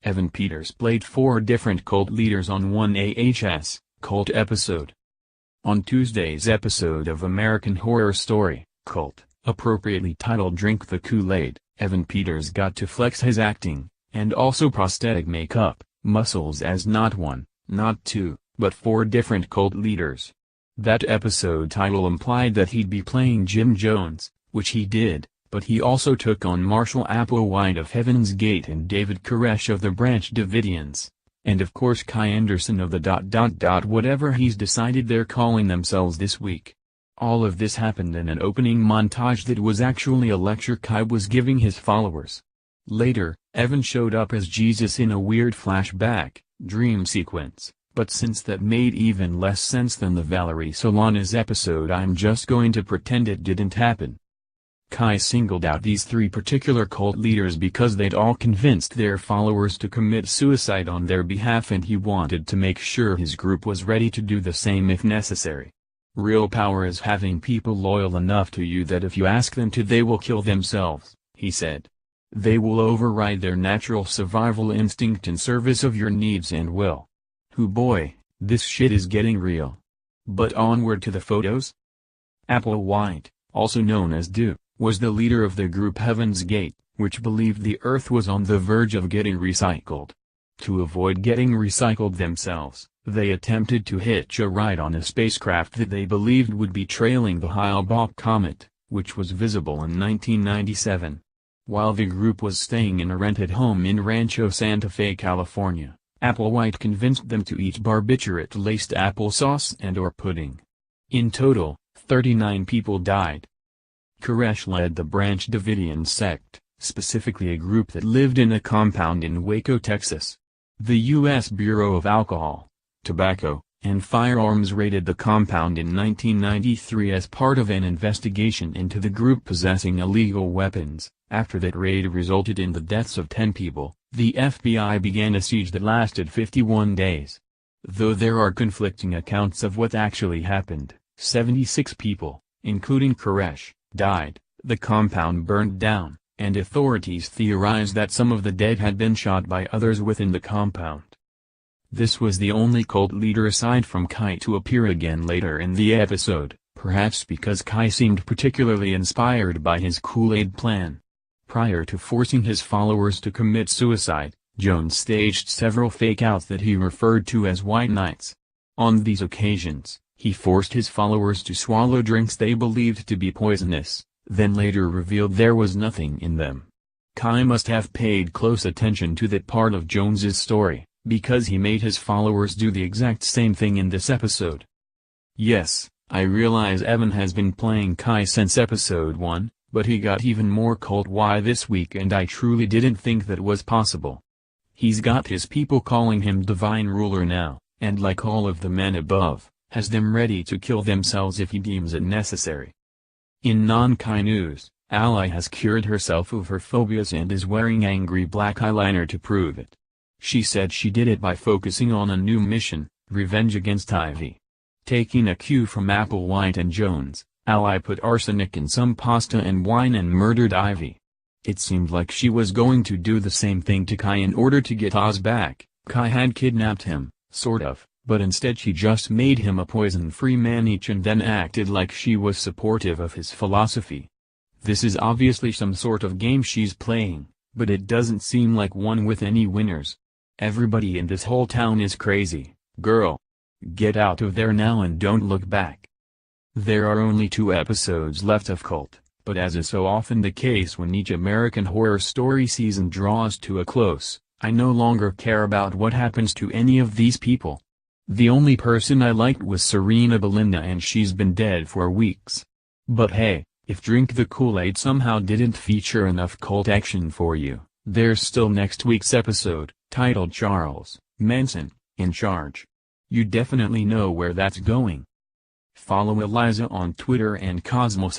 Evan Peters played 4 different cult leaders on one AHS cult episode. On Tuesday's episode of American Horror Story Cult, appropriately titled Drink the Kool-Aid, Evan Peters got to flex his acting, and also prosthetic makeup, muscles as not 1, not 2, but 4 different cult leaders. That episode title implied that he'd be playing Jim Jones, which he did, but he also took on Marshall Applewhite of Heaven's Gate and David Koresh of the Branch Davidians, and of course Kai Anderson of the ... whatever he's decided they're calling themselves this week. All of this happened in an opening montage that was actually a lecture Kai was giving his followers. Later, Evan showed up as Jesus in a weird flashback, dream sequence, but since that made even less sense than the Valerie Solanas episode, I'm just going to pretend it didn't happen. Kai singled out these 3 particular cult leaders because they'd all convinced their followers to commit suicide on their behalf, and he wanted to make sure his group was ready to do the same if necessary. Real power is having people loyal enough to you that if you ask them to, they will kill themselves, he said. They will override their natural survival instinct in service of your needs and will. Hoo boy, this shit is getting real. But onward to the photos. Applewhite, also known as Do, was the leader of the group Heaven's Gate, which believed the Earth was on the verge of getting recycled. To avoid getting recycled themselves, they attempted to hitch a ride on a spacecraft that they believed would be trailing the Hale-Bopp comet, which was visible in 1997. While the group was staying in a rented home in Rancho Santa Fe, California, Applewhite convinced them to eat barbiturate-laced applesauce and/or pudding. In total, 39 people died. Koresh led the Branch Davidian sect, specifically a group that lived in a compound in Waco, Texas. The U.S. Bureau of Alcohol, Tobacco, and Firearms raided the compound in 1993 as part of an investigation into the group possessing illegal weapons. After that raid resulted in the deaths of 10 people, the FBI began a siege that lasted 51 days. Though there are conflicting accounts of what actually happened, 76 people, including Koresh, died, the compound burned down, and authorities theorized that some of the dead had been shot by others within the compound. This was the only cult leader aside from Kai to appear again later in the episode, perhaps because Kai seemed particularly inspired by his Kool-Aid plan. Prior to forcing his followers to commit suicide, Jones staged several fake-outs that he referred to as White Nights. On these occasions, he forced his followers to swallow drinks they believed to be poisonous, then later revealed there was nothing in them. Kai must have paid close attention to that part of Jones's story, because he made his followers do the exact same thing in this episode. Yes, I realize Evan has been playing Kai since episode 1, but he got even more cult-y this week, and I truly didn't think that was possible. He's got his people calling him divine ruler now, and like all of the men above, has them ready to kill themselves if he deems it necessary. In non-Kai news, Ally has cured herself of her phobias and is wearing angry black eyeliner to prove it. She said she did it by focusing on a new mission, revenge against Ivy. Taking a cue from Applewhite and Jones, Ally put arsenic in some pasta and wine and murdered Ivy. It seemed like she was going to do the same thing to Kai in order to get Oz back. Kai had kidnapped him, sort of, but instead she just made him a poison-free man each and then acted like she was supportive of his philosophy. This is obviously some sort of game she's playing, but it doesn't seem like one with any winners. Everybody in this whole town is crazy, girl. Get out of there now and don't look back. There are only 2 episodes left of Cult, but as is so often the case when each American Horror Story season draws to a close, I no longer care about what happens to any of these people. The only person I liked was Serena Belinda, and she's been dead for weeks. But hey, if Drink the Kool-Aid somehow didn't feature enough cult action for you, there's still next week's episode, titled Charles Manson, in Charge. You definitely know where that's going. Follow Eliza on Twitter and Cosmos